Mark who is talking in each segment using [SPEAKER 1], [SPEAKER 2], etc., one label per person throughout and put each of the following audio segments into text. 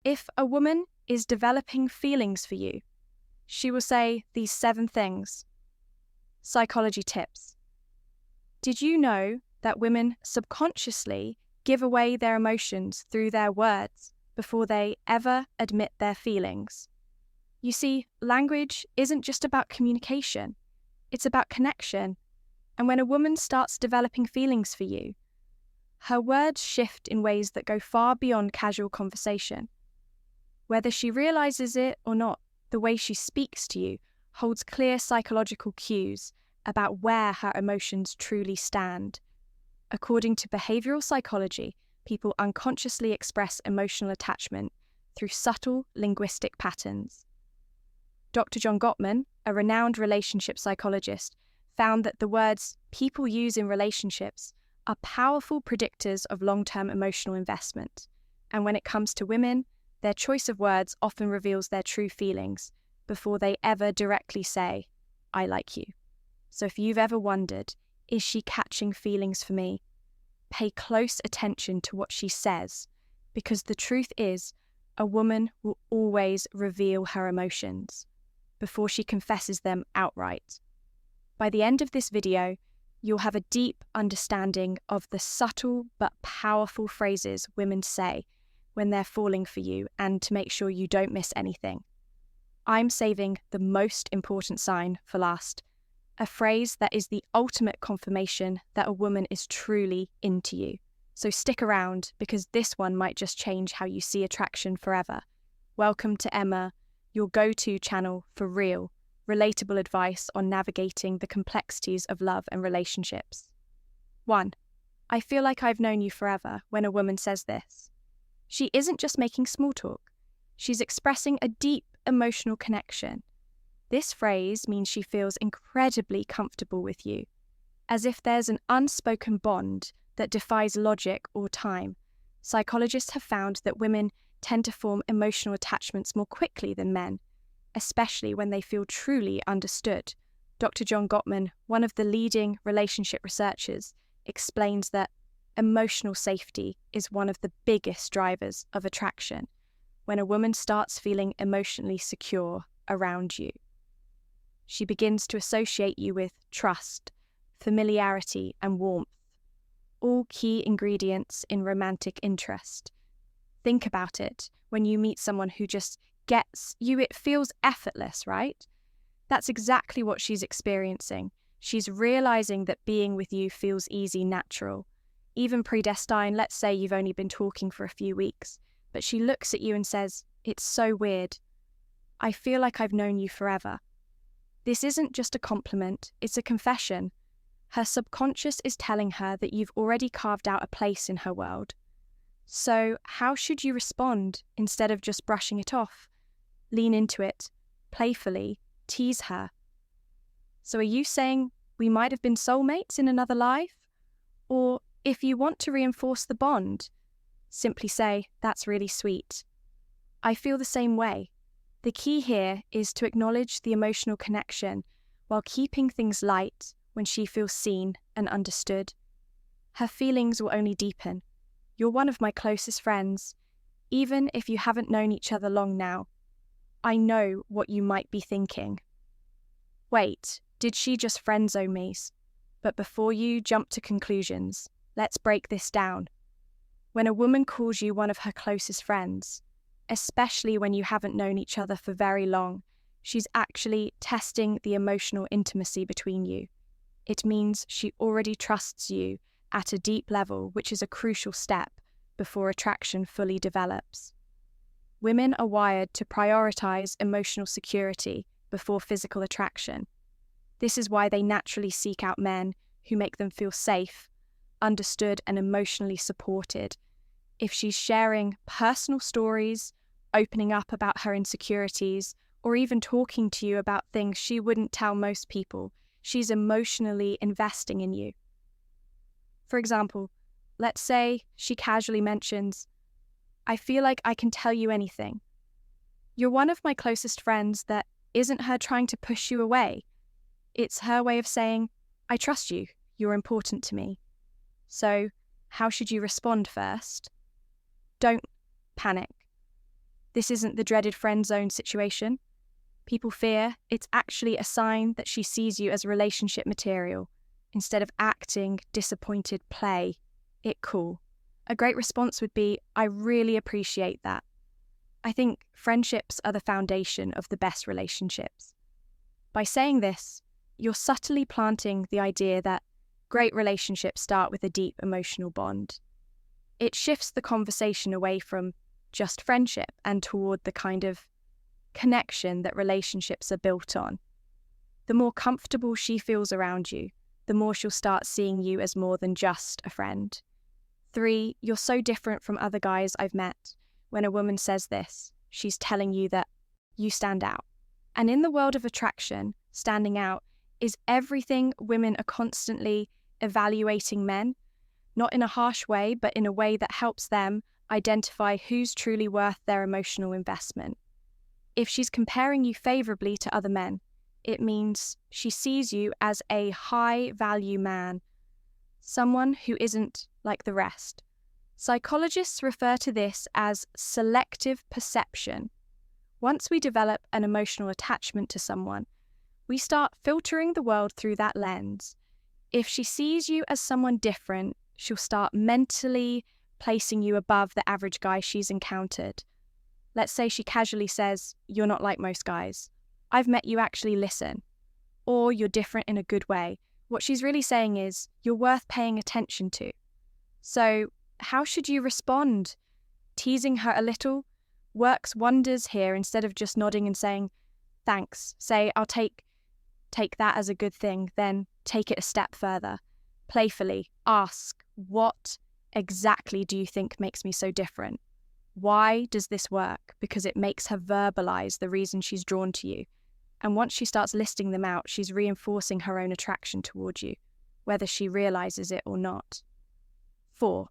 [SPEAKER 1] If a woman is developing feelings for you, she will say these 7 things. Psychology tips. Did you know that women subconsciously give away their emotions through their words before they ever admit their feelings? You see, language isn't just about communication, it's about connection. And when a woman starts developing feelings for you, her words shift in ways that go far beyond casual conversation. Whether she realizes it or not, the way she speaks to you holds clear psychological cues about where her emotions truly stand. According to behavioral psychology, people unconsciously express emotional attachment through subtle linguistic patterns. Dr. John Gottman, a renowned relationship psychologist, found that the words people use in relationships are powerful predictors of long-term emotional investment. And when it comes to women, their choice of words often reveals their true feelings before they ever directly say, "I like you." So if you've ever wondered, is she catching feelings for me? Pay close attention to what she says, because the truth is, a woman will always reveal her emotions before she confesses them outright. By the end of this video, you'll have a deep understanding of the subtle but powerful phrases women say when they're falling for you, and to make sure you don't miss anything. I'm saving the most important sign for last, a phrase that is the ultimate confirmation that a woman is truly into you. So stick around, because this one might just change how you see attraction forever. Welcome to Emma, your go-to channel for real, relatable advice on navigating the complexities of love and relationships. 1. I feel like I've known you forever when a woman says this. She isn't just making small talk. She's expressing a deep emotional connection. This phrase means she feels incredibly comfortable with you, as if there's an unspoken bond that defies logic or time. Psychologists have found that women tend to form emotional attachments more quickly than men, especially when they feel truly understood. Dr. John Gottman, one of the leading relationship researchers, explains that emotional safety is one of the biggest drivers of attraction when a woman starts feeling emotionally secure around you. She begins to associate you with trust, familiarity, and warmth, all key ingredients in romantic interest. Think about it. When you meet someone who just gets you, it feels effortless, right? That's exactly what she's experiencing. She's realizing that being with you feels easy, natural, even predestined. Let's say you've only been talking for a few weeks, but she looks at you and says, "It's so weird. I feel like I've known you forever." This isn't just a compliment, it's a confession. Her subconscious is telling her that you've already carved out a place in her world. So how should you respond instead of just brushing it off? Lean into it, playfully, tease her. So are you saying we might have been soulmates in another life? Or if you want to reinforce the bond, simply say, "That's really sweet. I feel the same way." The key here is to acknowledge the emotional connection while keeping things light when she feels seen and understood. Her feelings will only deepen. You're one of my closest friends, even if you haven't known each other long now. I know what you might be thinking. Wait, did she just friend-zone me? But before you jump to conclusions, let's break this down. When a woman calls you one of her closest friends, especially when you haven't known each other for very long, she's actually testing the emotional intimacy between you. It means she already trusts you at a deep level, which is a crucial step before attraction fully develops. Women are wired to prioritize emotional security before physical attraction. This is why they naturally seek out men who make them feel safe, understood, and emotionally supported. If she's sharing personal stories, opening up about her insecurities, or even talking to you about things she wouldn't tell most people, she's emotionally investing in you. For example, let's say she casually mentions, "I feel like I can tell you anything." You're one of my closest friends. That isn't her trying to push you away. It's her way of saying, "I trust you, you're important to me." So, how should you respond first? Don't panic. This isn't the dreaded friend zone situation. People fear it's actually a sign that she sees you as relationship material. Instead of acting disappointed, play it cool. A great response would be, I really appreciate that. I think friendships are the foundation of the best relationships. By saying this, you're subtly planting the idea that great relationships start with a deep emotional bond. It shifts the conversation away from just friendship and toward the kind of connection that relationships are built on. The more comfortable she feels around you, the more she'll start seeing you as more than just a friend. 3, you're so different from other guys I've met. When a woman says this, she's telling you that you stand out. And in the world of attraction, standing out is everything women are constantly evaluating men, not in a harsh way, but in a way that helps them identify who's truly worth their emotional investment. If she's comparing you favorably to other men, it means she sees you as a high-value man, someone who isn't like the rest. Psychologists refer to this as selective perception. Once we develop an emotional attachment to someone, we start filtering the world through that lens. If she sees you as someone different, she'll start mentally placing you above the average guy she's encountered. Let's say she casually says, you're not like most guys. I've met you actually listen. Or you're different in a good way. What she's really saying is, you're worth paying attention to. So, how should you respond? Teasing her a little works wonders here. Instead of just nodding and saying, thanks, say, I'll take that as a good thing, then take it a step further. Playfully ask, what exactly do you think makes me so different? Why does this work? Because it makes her verbalize the reason she's drawn to you. And once she starts listing them out, she's reinforcing her own attraction toward you, whether she realizes it or not. 4,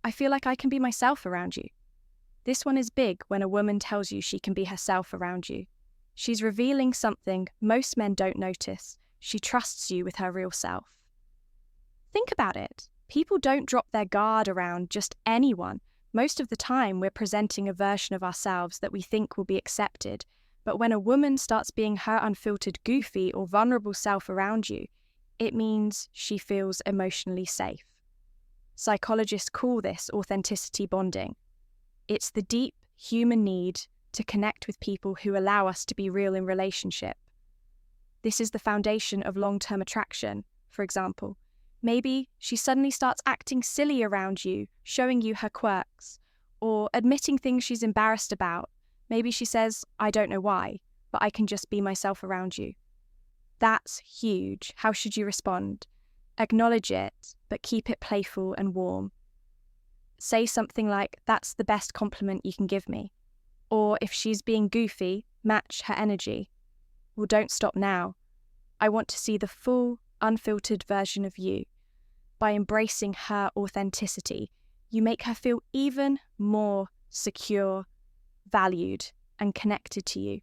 [SPEAKER 1] I feel like I can be myself around you. This one is big when a woman tells you she can be herself around you. She's revealing something most men don't notice. She trusts you with her real self. Think about it. People don't drop their guard around just anyone. Most of the time, we're presenting a version of ourselves that we think will be accepted. But when a woman starts being her unfiltered, goofy, or vulnerable self around you, it means she feels emotionally safe. Psychologists call this authenticity bonding. It's the deep human need to connect with people who allow us to be real in relationship. This is the foundation of long-term attraction, for example. Maybe she suddenly starts acting silly around you, showing you her quirks, or admitting things she's embarrassed about. Maybe she says, I don't know why, but I can just be myself around you. That's huge. How should you respond? Acknowledge it, but keep it playful and warm. Say something like, that's the best compliment you can give me. Or if she's being goofy, match her energy. Well, don't stop now. I want to see the full, unfiltered version of you. By embracing her authenticity, you make her feel even more secure, valued, and connected to you.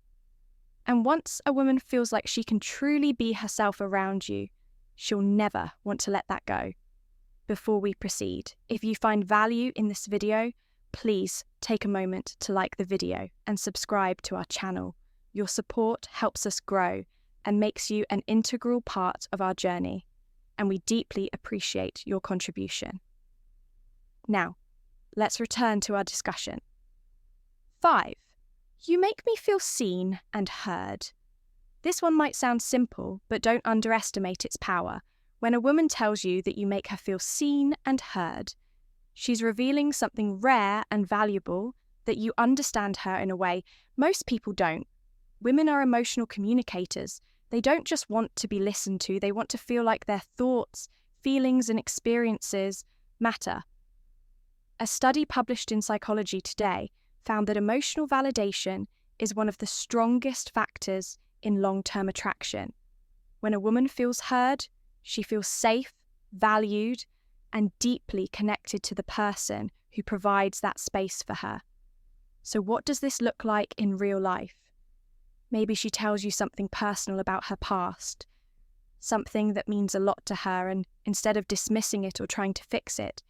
[SPEAKER 1] And once a woman feels like she can truly be herself around you, she'll never want to let that go. Before we proceed, if you find value in this video, please take a moment to like the video and subscribe to our channel. Your support helps us grow and makes you an integral part of our journey, and we deeply appreciate your contribution. Now, let's return to our discussion. 5. You make me feel seen and heard. This one might sound simple, but don't underestimate its power. When a woman tells you that you make her feel seen and heard, she's revealing something rare and valuable, that you understand her in a way most people don't. Women are emotional communicators. They don't just want to be listened to, they want to feel like their thoughts, feelings, and experiences matter. A study published in Psychology Today found that emotional validation is one of the strongest factors in long-term attraction. When a woman feels heard, she feels safe, valued, and deeply connected to the person who provides that space for her. So what does this look like in real life? Maybe she tells you something personal about her past, something that means a lot to her, and instead of dismissing it or trying to fix it,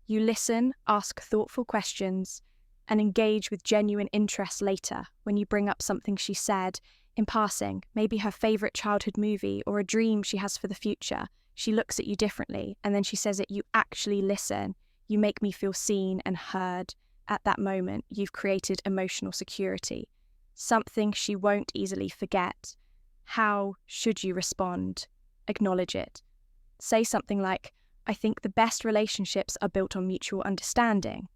[SPEAKER 1] you listen, ask thoughtful questions, and engage with genuine interest later when you bring up something she said in passing, maybe her favorite childhood movie or a dream she has for the future. She looks at you differently, and then she says it, you actually listen. You make me feel seen and heard. At that moment, you've created emotional security, something she won't easily forget. How should you respond? Acknowledge it. Say something like, I think the best relationships are built on mutual understanding.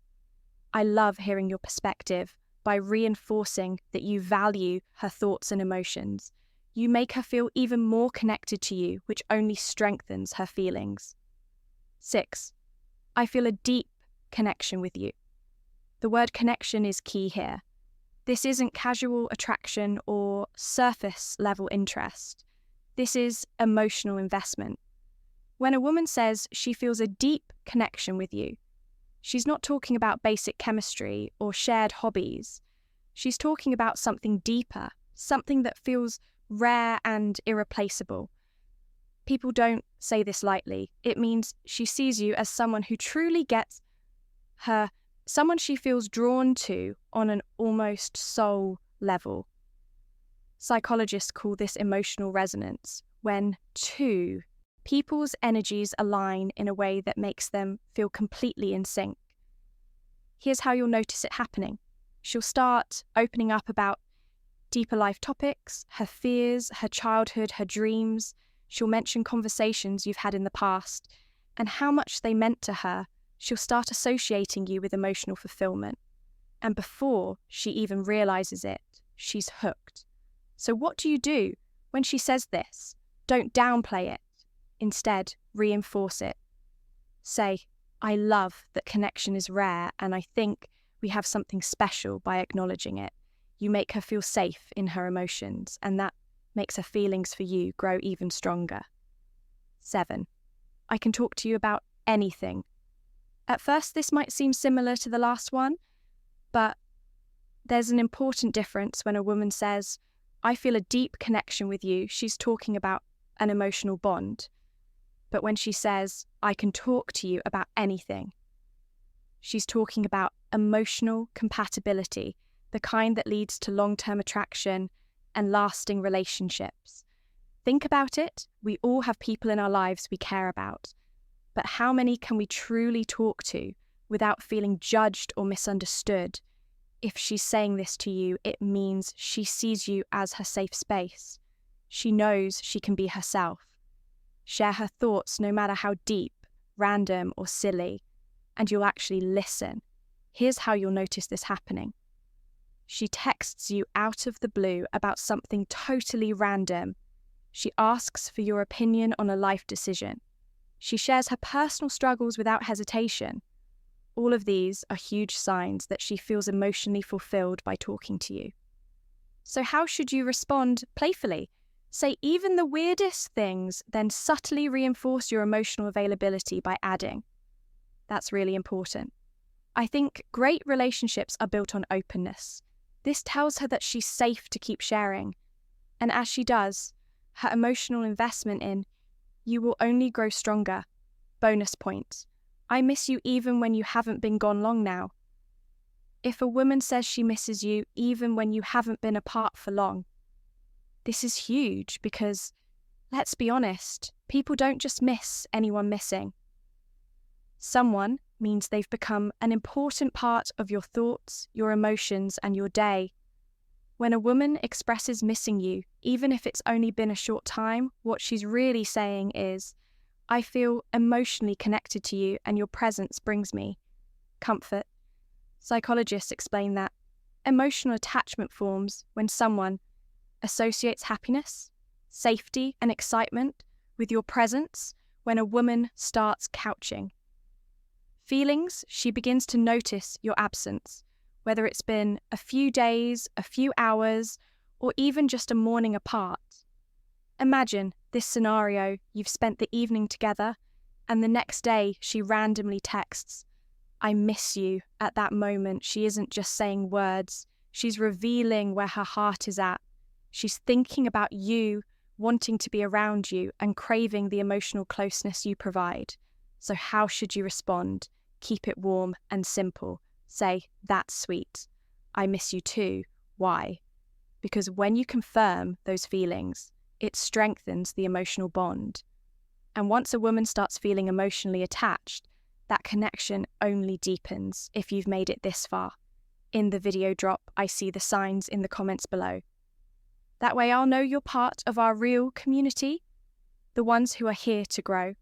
[SPEAKER 1] I love hearing your perspective. By reinforcing that you value her thoughts and emotions, you make her feel even more connected to you, which only strengthens her feelings. 6. I feel a deep connection with you. The word connection is key here. This isn't casual attraction or surface level interest. This is emotional investment. When a woman says she feels a deep connection with you, she's not talking about basic chemistry or shared hobbies. She's talking about something deeper, something that feels rare and irreplaceable. People don't say this lightly. It means she sees you as someone who truly gets her, someone she feels drawn to on an almost soul level. Psychologists call this emotional resonance, when two people's energies align in a way that makes them feel completely in sync. Here's how you'll notice it happening. She'll start opening up about deeper life topics, her fears, her childhood, her dreams. She'll mention conversations you've had in the past and how much they meant to her. She'll start associating you with emotional fulfillment. And before she even realizes it, she's hooked. So what do you do when she says this? Don't downplay it. Instead, reinforce it. Say, I love that connection is rare, and I think we have something special by acknowledging it. You make her feel safe in her emotions, and that makes her feelings for you grow even stronger. 7. I can talk to you about anything. At first, this might seem similar to the last one, but there's an important difference when a woman says, I feel a deep connection with you. She's talking about an emotional bond. But when she says, I can talk to you about anything, she's talking about emotional compatibility, the kind that leads to long-term attraction and lasting relationships. Think about it. We all have people in our lives we care about. But how many can we truly talk to without feeling judged or misunderstood? If she's saying this to you, it means she sees you as her safe space. She knows she can be herself. Share her thoughts no matter how deep, random, or silly, and you'll actually listen. Here's how you'll notice this happening. She texts you out of the blue about something totally random. She asks for your opinion on a life decision. She shares her personal struggles without hesitation. All of these are huge signs that she feels emotionally fulfilled by talking to you. So how should you respond playfully? Say even the weirdest things, then subtly reinforce your emotional availability by adding. That's really important. I think great relationships are built on openness. This tells her that she's safe to keep sharing. And as she does, her emotional investment in you will only grow stronger. Bonus point. I miss you even when you haven't been gone long now. If a woman says she misses you even when you haven't been apart for long, this is huge because, let's be honest, people don't just miss anyone missing. Someone means they've become an important part of your thoughts, your emotions, and your day. When a woman expresses missing you, even if it's only been a short time, what she's really saying is, I feel emotionally connected to you and your presence brings me comfort. Psychologists explain that emotional attachment forms when someone associates happiness, safety, and excitement with your presence when a woman starts couching. Feelings, she begins to notice your absence, whether it's been a few days, a few hours, or even just a morning apart. Imagine this scenario: you've spent the evening together, and the next day she randomly texts, I miss you. At that moment, she isn't just saying words, she's revealing where her heart is at. She's thinking about you, wanting to be around you, and craving the emotional closeness you provide. So how should you respond? Keep it warm and simple. say, "That's sweet. I miss you too. Why?" Because when you confirm those feelings, it strengthens the emotional bond. And once a woman starts feeling emotionally attached, that connection only deepens if you've made it this far. In the video drop, I see the signs in the comments below. That way I'll know you're part of our real community, the ones who are here to grow,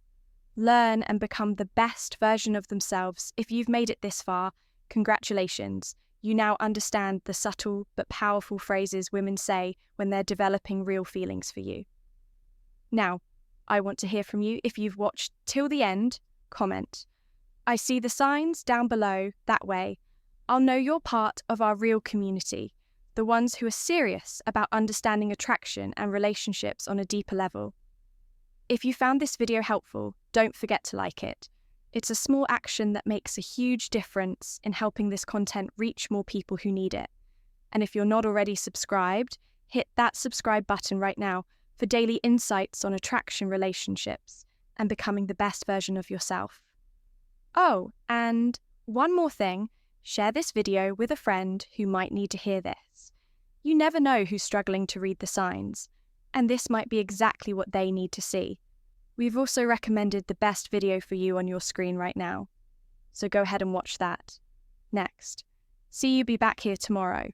[SPEAKER 1] learn and become the best version of themselves. If you've made it this far, congratulations. You now understand the subtle but powerful phrases women say when they're developing real feelings for you. Now, I want to hear from you. If you've watched till the end, comment. I see the signs down below. That way, I'll know you're part of our real community, the ones who are serious about understanding attraction and relationships on a deeper level. If you found this video helpful, don't forget to like it. It's a small action that makes a huge difference in helping this content reach more people who need it. And if you're not already subscribed, hit that subscribe button right now for daily insights on attraction, relationships, and becoming the best version of yourself. Oh, and one more thing, share this video with a friend who might need to hear this. You never know who's struggling to read the signs, and this might be exactly what they need to see. We've also recommended the best video for you on your screen right now, so go ahead and watch that. Next. See you be back here tomorrow.